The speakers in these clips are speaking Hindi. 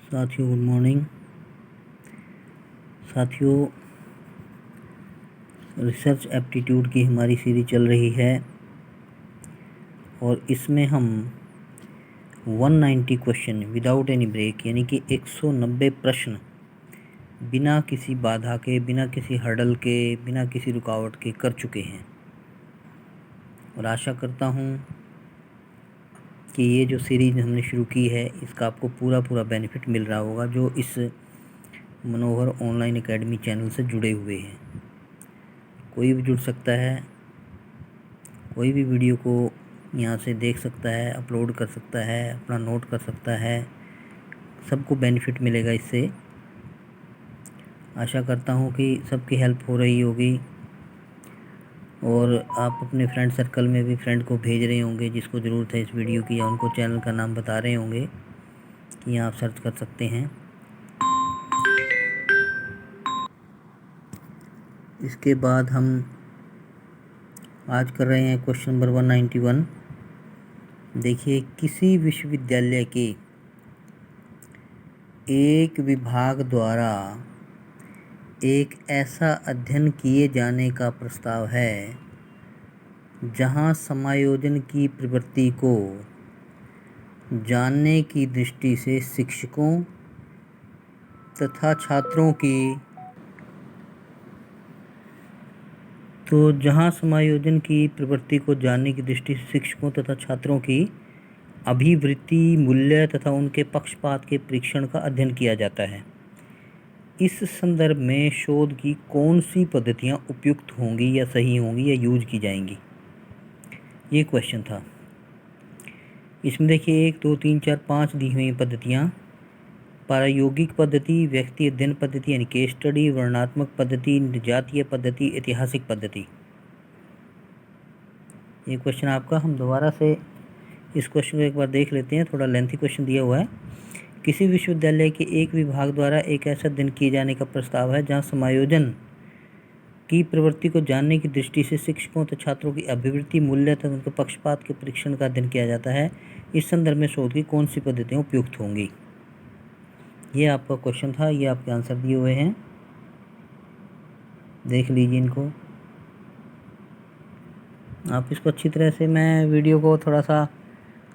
साथियों गुड मॉर्निंग। साथियों, रिसर्च एप्टीट्यूड की हमारी सीरीज चल रही है और इसमें हम 190 क्वेश्चन विदाउट एनी ब्रेक यानी कि 190 प्रश्न बिना किसी बाधा के, बिना किसी हर्डल के, बिना किसी रुकावट के कर चुके हैं और आशा करता हूँ कि ये जो सीरीज़ हमने शुरू की है इसका आपको पूरा बेनिफिट मिल रहा होगा जो इस मनोहर ऑनलाइन एकेडमी चैनल से जुड़े हुए हैं। कोई भी जुड़ सकता है, कोई भी वीडियो को यहाँ से देख सकता है, अपलोड कर सकता है, अपना नोट कर सकता है, सबको बेनिफिट मिलेगा इससे। आशा करता हूँ कि सबकी हेल्प हो रही होगी और आप अपने फ्रेंड सर्कल में भी फ्रेंड को भेज रहे होंगे जिसको ज़रूरत है इस वीडियो की, या उनको चैनल का नाम बता रहे होंगे कि यहाँ आप सर्च कर सकते हैं। इसके बाद हम आज कर रहे हैं क्वेश्चन नंबर 191। देखिए, किसी विश्वविद्यालय के एक विभाग द्वारा एक ऐसा अध्ययन किए जाने का प्रस्ताव है जहां समायोजन की प्रवृत्ति को जानने की दृष्टि से शिक्षकों तथा छात्रों की जहां समायोजन की प्रवृत्ति को जानने की दृष्टि से शिक्षकों तथा छात्रों की अभिवृत्ति, मूल्य तथा उनके पक्षपात के परीक्षण का अध्ययन किया जाता है। इस संदर्भ में शोध की कौन सी पद्धतियां उपयुक्त होंगी या सही होंगी या यूज की जाएंगी, ये क्वेश्चन था। इसमें देखिए 1, 2, 3, 4, 5 दी हुई पद्धतियां: प्रायोगिक पद्धति, व्यक्ति अध्ययन पद्धति यानी केस स्टडी, वर्णनात्मक पद्धति, जातीय पद्धति, ऐतिहासिक पद्धति। ये क्वेश्चन आपका, हम दोबारा से इस क्वेश्चन को एक बार देख लेते हैं, थोड़ा लेंथी क्वेश्चन दिया हुआ है। किसी विश्वविद्यालय के एक विभाग द्वारा एक ऐसा अध्ययन किए जाने का प्रस्ताव है जहां समायोजन की प्रवृत्ति को जानने की दृष्टि से शिक्षकों तथा छात्रों की अभिवृत्ति, मूल्य तथा उनके पक्षपात के परीक्षण का अध्ययन किया जाता है। इस संदर्भ में शोध की कौन सी पद्धतियाँ उपयुक्त होंगी, ये आपका क्वेश्चन था। ये आपके आंसर दिए हुए हैं, देख लीजिए इनको आप। इसको अच्छी तरह से, मैं वीडियो को थोड़ा सा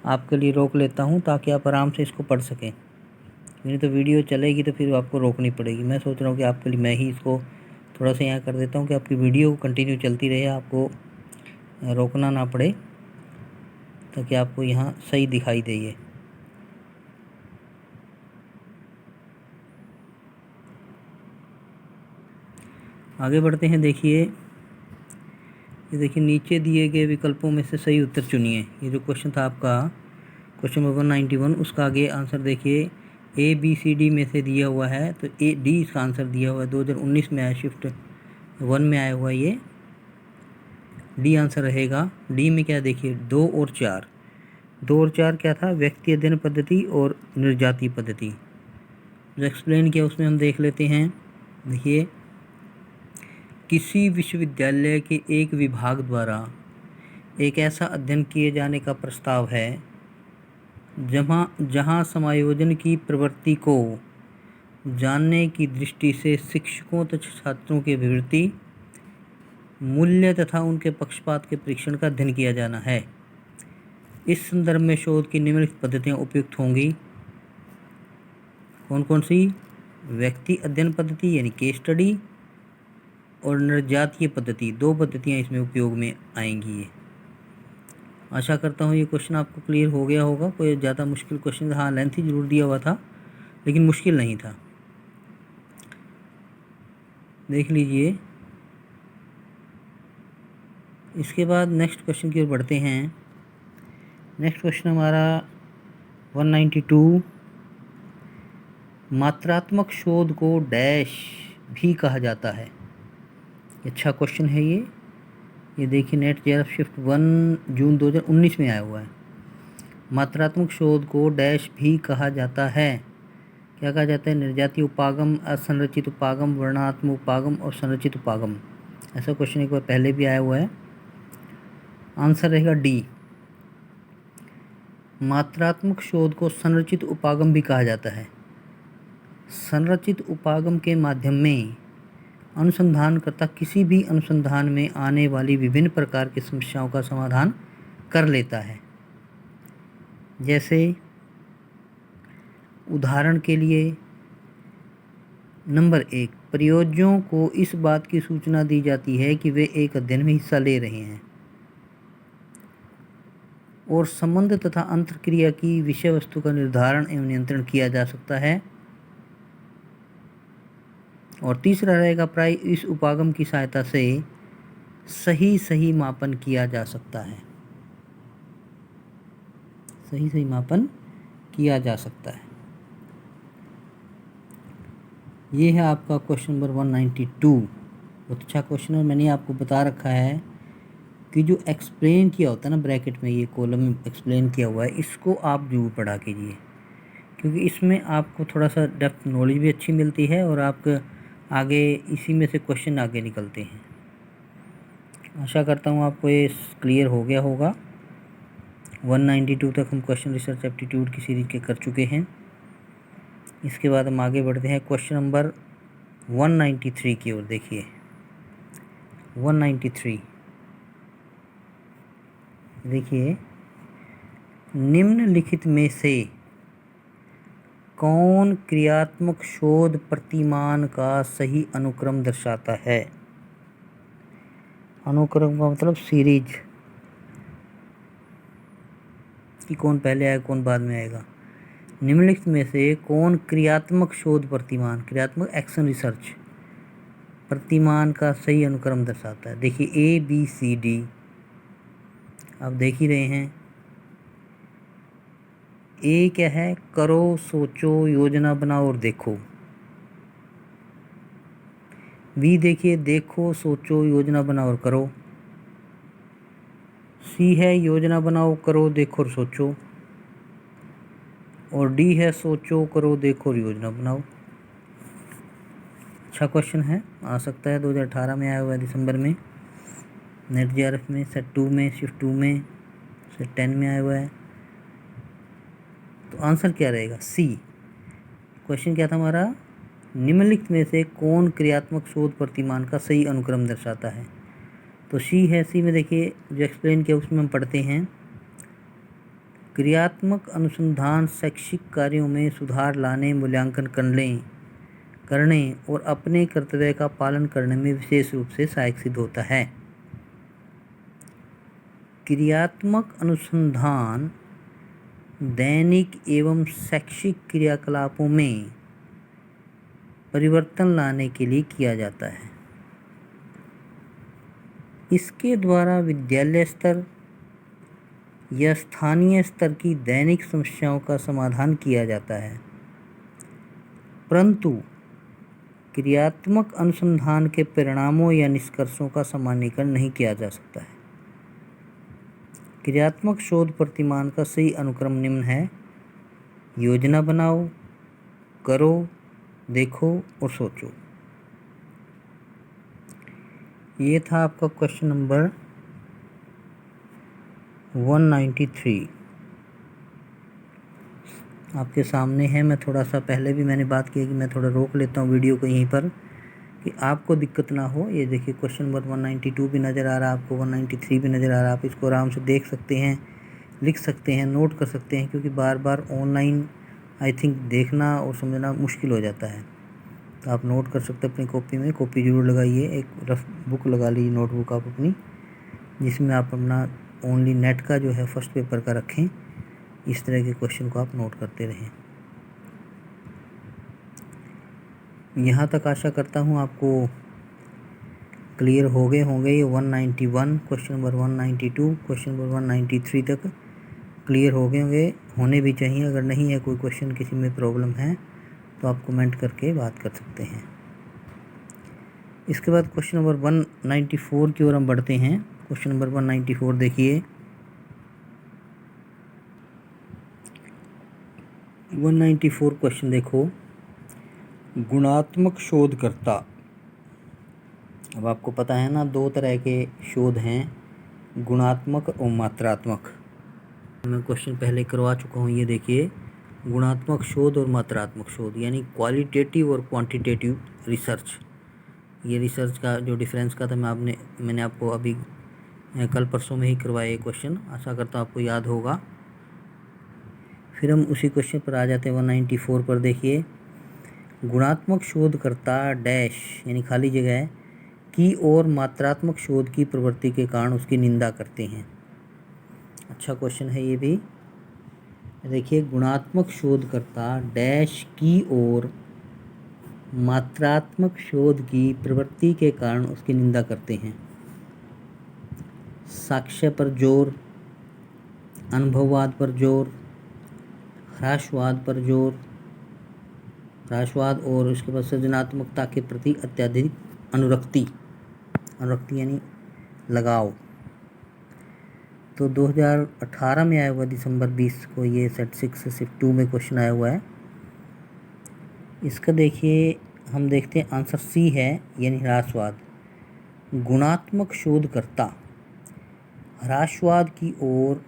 आपके लिए रोक लेता हूँ ताकि आप आराम से इसको पढ़ सकें। नहीं तो वीडियो चलेगी तो फिर आपको रोकनी पड़ेगी। मैं सोच रहा हूँ कि आपके लिए मैं ही इसको थोड़ा सा यहाँ कर देता हूँ कि आपकी वीडियो कंटिन्यू चलती रहे, आपको रोकना ना पड़े, ताकि आपको यहाँ सही दिखाई दे। ये आगे बढ़ते हैं। देखिए, ये देखिए नीचे दिए गए विकल्पों में से सही उत्तर चुनिए। ये जो क्वेश्चन था आपका क्वेश्चन नंबर 191, उसका आगे आंसर देखिए ABCD में से दिया हुआ है तो D इसका आंसर दिया हुआ है। 2019 में आया, शिफ्ट 1 में आया हुआ, ये D आंसर रहेगा। D में क्या देखिए 2 और 4, 2 और 4 क्या था, व्यक्ति अध्ययन पद्धति और निर्जातीय पद्धति। जो एक्सप्लेन किया उसमें हम देख लेते हैं। देखिए, किसी विश्वविद्यालय के एक विभाग द्वारा एक ऐसा अध्ययन किए जाने का प्रस्ताव है जहां समायोजन की प्रवृत्ति को जानने की दृष्टि से शिक्षकों तथा छात्रों की अभिवृत्ति, मूल्य तथा उनके पक्षपात के परीक्षण का अध्ययन किया जाना है। इस संदर्भ में शोध की निम्नलिखित पद्धतियाँ उपयुक्त होंगी। कौन कौन सी? व्यक्ति अध्ययन पद्धति यानी केस स्टडी और निर्जातीय पद्धति, 2 पद्धतियाँ इसमें उपयोग में आएंगी। ये आशा करता हूँ ये क्वेश्चन आपको क्लियर हो गया होगा। कोई ज़्यादा मुश्किल क्वेश्चन, हाँ लेंथी जरूर दिया हुआ था लेकिन मुश्किल नहीं था। देख लीजिए। इसके बाद नेक्स्ट क्वेश्चन की ओर बढ़ते हैं। नेक्स्ट क्वेश्चन हमारा 192, मात्रात्मक शोध को डैश भी कहा जाता है। अच्छा क्वेश्चन है ये देखिए नेट JRF शिफ्ट 1 जून 2019 में आया हुआ है। मात्रात्मक शोध को डैश भी कहा जाता है। क्या कहा जाता है? निर्जातीय उपागम, असंरचित उपागम, वर्णनात्मक उपागम और संरचित उपागम। ऐसा क्वेश्चन एक बार पहले भी आया हुआ है। आंसर रहेगा D। मात्रात्मक शोध को संरचित उपागम भी कहा जाता है। संरचित उपागम के माध्यम में अनुसंधानकर्ता किसी भी अनुसंधान में आने वाली विभिन्न प्रकार की समस्याओं का समाधान कर लेता है। जैसे उदाहरण के लिए, नंबर 1, परियोजकों को इस बात की सूचना दी जाती है कि वे एक अध्ययन में हिस्सा ले रहे हैं और संबंध तथा अंतर्क्रिया की विषय वस्तु का निर्धारण एवं नियंत्रण किया जा सकता है। और तीसरा रहेगा, प्राय इस उपागम की सहायता से सही मापन किया जा सकता है। सही मापन किया जा सकता है। ये है आपका क्वेश्चन नंबर 192। बहुत अच्छा क्वेश्चन है। मैंने आपको बता रखा है कि जो एक्सप्लेन किया होता है ना, ब्रैकेट में ये कॉलम में एक्सप्लेन किया हुआ है, इसको आप जरूर पढ़ा कीजिए, क्योंकि इसमें आपको थोड़ा सा डेप्थ नॉलेज भी अच्छी मिलती है और आपके आगे इसी में से क्वेश्चन आगे निकलते हैं। आशा करता हूँ आपको ये क्लियर हो गया होगा। 192 तक हम क्वेश्चन रिसर्च एप्टीट्यूड की सीरीज के कर चुके हैं। इसके बाद हम आगे बढ़ते हैं क्वेश्चन नंबर 193 की ओर। देखिए 193, देखिए, निम्नलिखित में से कौन क्रियात्मक शोध प्रतिमान का सही अनुक्रम दर्शाता है? अनुक्रम का मतलब सीरीज कि कौन पहले आएगा कौन बाद में आएगा। निम्नलिखित में से कौन क्रियात्मक शोध प्रतिमान, क्रियात्मक एक्शन रिसर्च प्रतिमान का सही अनुक्रम दर्शाता है? देखिए ABCD आप देख ही रहे हैं। ए क्या है? करो, सोचो, योजना बनाओ और देखो। बी देखिए, देखो, सोचो, योजना बनाओ और करो। सी है योजना बनाओ, करो, देखो और सोचो। और डी है सोचो, करो, देखो और योजना बनाओ। अच्छा क्वेश्चन है, आ सकता है 2018 में आया हुआ है, दिसंबर में, नेट JRF में, सेट 2 में, शिफ्ट 2 में, सेट 10 में आया हुआ है। तो आंसर क्या रहेगा? सी। क्वेश्चन क्या था हमारा? निम्नलिखित में से कौन क्रियात्मक शोध प्रतिमान का सही अनुक्रम दर्शाता है? तो सी है। सी में देखिए जो एक्सप्लेन किया उसमें हम पढ़ते हैं, क्रियात्मक अनुसंधान शैक्षिक कार्यों में सुधार लाने, मूल्यांकन करने और अपने कर्तव्य का पालन करने में विशेष रूप से सहायक सिद्ध होता है। क्रियात्मक अनुसंधान दैनिक एवं शैक्षिक क्रियाकलापों में परिवर्तन लाने के लिए किया जाता है। इसके द्वारा विद्यालय स्तर या स्थानीय स्तर की दैनिक समस्याओं का समाधान किया जाता है, परंतु क्रियात्मक अनुसंधान के परिणामों या निष्कर्षों का सामान्यीकरण नहीं किया जा सकता है। क्रियात्मक शोध प्रतिमान का सही अनुक्रम निम्न है: योजना बनाओ, करो, देखो और सोचो। ये था आपका क्वेश्चन नंबर 193 आपके सामने है। मैं थोड़ा सा पहले भी मैंने बात की कि मैं थोड़ा रोक लेता हूँ वीडियो को यहीं पर कि आपको दिक्कत ना हो। ये देखिए क्वेश्चन नंबर 192 भी नज़र आ रहा है आपको, 193 भी नज़र आ रहा है। आप इसको आराम से देख सकते हैं, लिख सकते हैं, नोट कर सकते हैं, क्योंकि बार बार ऑनलाइन आई थिंक देखना और समझना मुश्किल हो जाता है। तो आप नोट कर सकते हैं अपनी कॉपी में। कॉपी ज़रूर लगाइए, एक रफ बुक लगा लीजिए, नोटबुक आप अपनी, जिसमें आप अपना ओनली नेट का जो है फर्स्ट पेपर का रखें। इस तरह के क्वेश्चन को आप नोट करते रहें। यहाँ तक आशा करता हूँ आपको क्लियर हो गए होंगे। ये 191 क्वेश्चन नंबर 192 क्वेश्चन नंबर 193 तक क्लियर हो गए होंगे, होने भी चाहिए। अगर नहीं है कोई क्वेश्चन, किसी में प्रॉब्लम है, तो आप कमेंट करके बात कर सकते हैं। इसके बाद क्वेश्चन नंबर 194 की ओर हम बढ़ते हैं। क्वेश्चन नंबर 194 देखिए, 194 क्वेश्चन देखो, गुणात्मक शोधकर्ता। अब आपको पता है ना, दो तरह के शोध हैं, गुणात्मक और मात्रात्मक। मैं क्वेश्चन पहले करवा चुका हूँ। ये देखिए गुणात्मक शोध और मात्रात्मक शोध, यानी क्वालिटेटिव और क्वांटिटेटिव रिसर्च। ये रिसर्च का जो डिफरेंस का था मैंने आपको अभी कल परसों में ही करवाया ये क्वेश्चन, आशा करता हूँ आपको याद होगा। फिर हम उसी क्वेश्चन पर आ जाते हैं 194 पर। देखिए, गुणात्मक शोधकर्ता डैश यानी खाली जगह है की और मात्रात्मक शोध की प्रवृत्ति के कारण उसकी निंदा करते हैं। अच्छा क्वेश्चन है ये भी। देखिए, गुणात्मक शोधकर्ता डैश की और मात्रात्मक शोध की प्रवृत्ति के कारण उसकी निंदा करते हैं। साक्ष्य पर जोर, अनुभववाद पर जोर, ह्रासवाद पर जोर, ह्रासवाद और उसके बाद सृजनात्मकता के प्रति अत्यधिक अनुरक्ति यानी लगाव। तो 2018 में आया हुआ दिसंबर 20 को ये सेट 6 शिफ्ट 2 में क्वेश्चन आया हुआ है। इसका देखिए, हम देखते हैं आंसर सी है, यानी ह्रासवाद। गुणात्मक शोधकर्ता ह्रासवाद की ओर,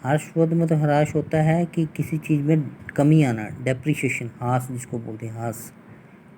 ह्रासवाद मतलब ह्रास होता है कि किसी चीज़ में कमी आना, डेप्रिसिएशन, ह्रास जिसको बोलते हैं,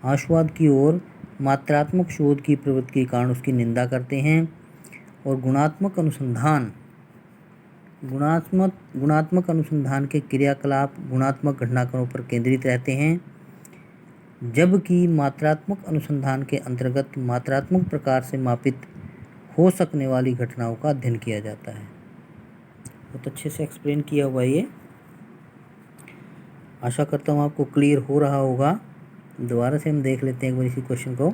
ह्रासवाद की ओर मात्रात्मक शोध की प्रवृत्ति के कारण उसकी निंदा करते हैं। और गुणात्मक अनुसंधान के क्रियाकलाप गुणात्मक घटनाक्रमों पर केंद्रित रहते हैं, जबकि मात्रात्मक अनुसंधान के अंतर्गत मात्रात्मक प्रकार से मापित हो सकने वाली घटनाओं का अध्ययन किया जाता है। बहुत अच्छे से एक्सप्लेन किया हुआ ये, आशा करता हूँ आपको क्लियर हो रहा होगा। दोबारा से हम देख लेते हैं एक बार इसी क्वेश्चन को।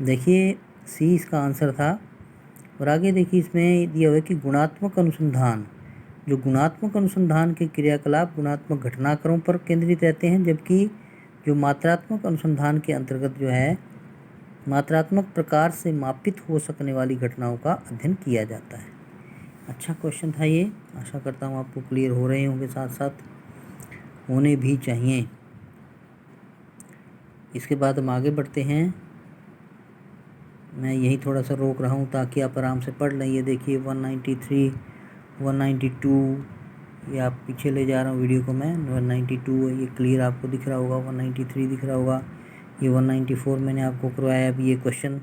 देखिए, सी इसका आंसर था। और आगे देखिए, इसमें दिया हुआ है कि गुणात्मक अनुसंधान के क्रियाकलाप गुणात्मक घटनाक्रमों पर केंद्रित रहते हैं, जबकि जो मात्रात्मक अनुसंधान के अंतर्गत जो है मात्रात्मक प्रकार से मापित हो सकने वाली घटनाओं का अध्ययन किया जाता है। अच्छा क्वेश्चन था ये, आशा करता हूँ आपको क्लियर हो रहे होंगे, साथ साथ होने भी चाहिए। इसके बाद हम आगे बढ़ते हैं। मैं यही थोड़ा सा रोक रहा हूँ ताकि आप आराम से पढ़ लें। ये देखिए 193, 192, ये आप पीछे ले जा रहा हूँ वीडियो को मैं। 192 ये क्लियर आपको दिख रहा होगा, 193 दिख रहा होगा, ये 194 मैंने आपको करवाया अभी ये क्वेश्चन।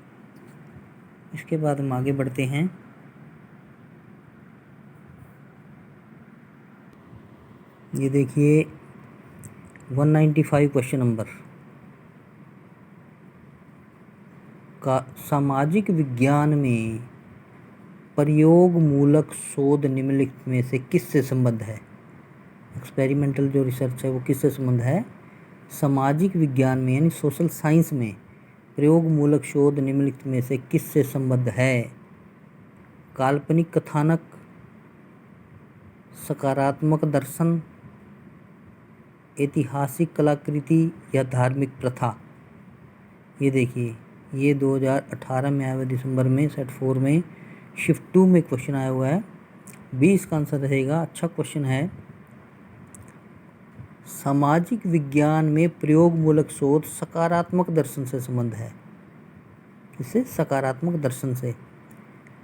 इसके बाद हम आगे बढ़ते हैं। ये देखिए 195 क्वेश्चन नंबर का, सामाजिक विज्ञान में प्रयोग मूलक शोध निम्नलिखित में से किससे संबद्ध है? एक्सपेरिमेंटल जो रिसर्च है वो किससे संबंध है? सामाजिक विज्ञान में यानी सोशल साइंस में प्रयोग मूलक शोध निम्नलिखित में से किससे संबद्ध है? काल्पनिक कथानक, सकारात्मक दर्शन, ऐतिहासिक कलाकृति या धार्मिक प्रथा। ये देखिए, ये 2018 में आया हुआ दिसंबर में सेट 4 में शिफ्ट 2 में क्वेश्चन आया हुआ है। 20 का आंसर रहेगा। अच्छा क्वेश्चन है। सामाजिक विज्ञान में प्रयोग मूलक शोध सकारात्मक दर्शन से संबंध है। किससे? सकारात्मक दर्शन से।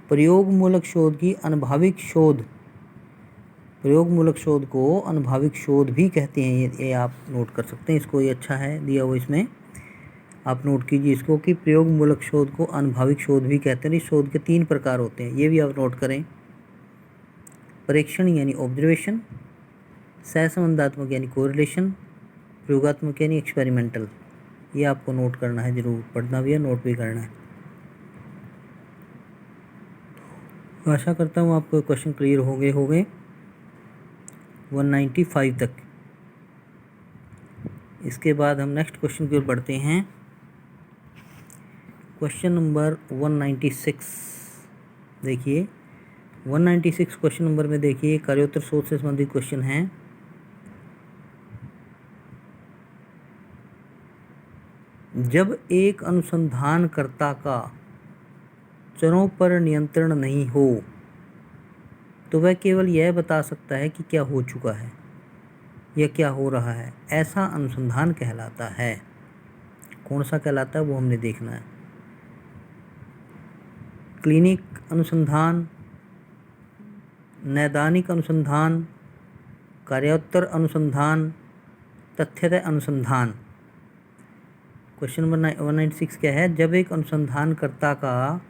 प्रयोग मूलक शोध की अनुभविक शोध, प्रयोग मूलक शोध को अनुभविक शोध भी कहते हैं। ये आप नोट कर सकते हैं इसको, ये अच्छा है दिया हुआ, इसमें आप नोट कीजिए इसको कि प्रयोग मूलक शोध को अनुभविक शोध भी कहते हैं। इस शोध के 3 प्रकार होते हैं, ये भी आप नोट करें। परीक्षण यानी ऑब्जर्वेशन, सहसंबंधात्मक यानी कोरिलेशन, प्रयोगात्मक यानी एक्सपेरिमेंटल। ये आपको नोट करना है, जरूर पढ़ना भी है, नोट भी करना है। आशा करता हूँ आपको क्वेश्चन क्लियर हो गए 195 तक। इसके बाद हम नेक्स्ट क्वेश्चन की ओर बढ़ते हैं। Question number 196। देखिए 196 क्वेश्चन नंबर में देखिए कार्योत्तर शोध से संबंधित क्वेश्चन है। जब एक अनुसंधानकर्ता का चरों पर नियंत्रण नहीं हो तो वह केवल यह बता सकता है कि क्या हो चुका है या क्या हो रहा है, ऐसा अनुसंधान कहलाता है। कौन सा कहलाता है वो हमने देखना है। क्लिनिक अनुसंधान, नैदानिक अनुसंधान, कार्योत्तर अनुसंधान, तथ्यतः अनुसंधान। क्वेश्चन नंबर 196 क्या है? जब एक अनुसंधानकर्ता का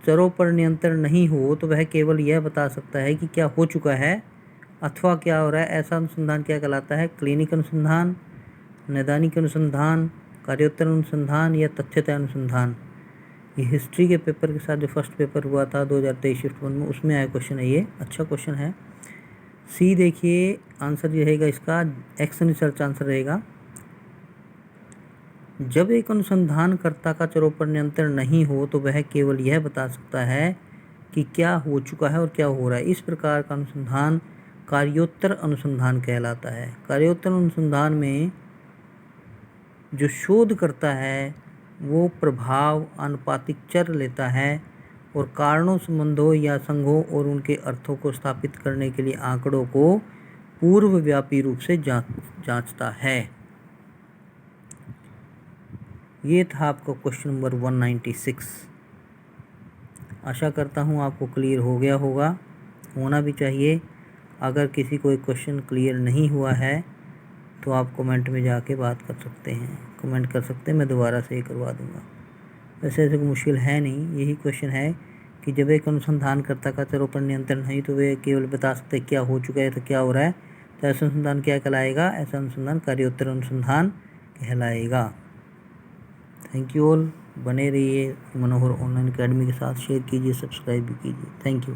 चरों पर नियंत्रण नहीं हो तो वह केवल यह बता सकता है कि क्या हो चुका है अथवा क्या हो रहा है। ऐसा अनुसंधान क्या कहलाता है? क्लिनिक अनुसंधान, नैदानिक अनुसंधान, कार्योत्तर अनुसंधान या तथ्यतः अनुसंधान। ये हिस्ट्री के पेपर के साथ जो फर्स्ट पेपर हुआ था 2023 शिफ्ट 1 में, उसमें आया क्वेश्चन है ये। अच्छा क्वेश्चन है। सी देखिए आंसर जो रहेगा इसका एक्शन रिसर्च आंसर रहेगा। जब एक अनुसंधानकर्ता का चरों पर नियंत्रण नहीं हो तो वह केवल यह बता सकता है कि क्या हो चुका है और क्या हो रहा है। इस प्रकार का अनुसंधान कार्योत्तर अनुसंधान कहलाता है। कार्योत्तर अनुसंधान में जो शोध करता है वो प्रभाव आनुपातिक चर लेता है और कारणों, संबंधों या संघों और उनके अर्थों को स्थापित करने के लिए आंकड़ों को पूर्वव्यापी रूप से जांचता है। ये था आपका क्वेश्चन नंबर 196। आशा करता हूँ आपको क्लियर हो गया होगा, होना भी चाहिए। अगर किसी को एक क्वेश्चन क्लियर नहीं हुआ है तो आप कमेंट में जाके बात कर सकते हैं, कमेंट कर सकते हैं, मैं दोबारा से ये करवा दूँगा। वैसे ऐसे कोई मुश्किल है नहीं, यही क्वेश्चन है कि जब एक अनुसंधानकर्ता का चरों पर नियंत्रण नहीं तो वे केवल बता सकते क्या हो चुका है तो क्या हो रहा है। तो ऐसा अनुसंधान क्या कहलाएगा? ऐसा अनुसंधान कार्योत्तर अनुसंधान कहलाएगा। Thank you all. बने रहिए मनोहर ऑनलाइन अकेडमी के साथ, शेयर कीजिए, सब्सक्राइब भी कीजिए। Thank you.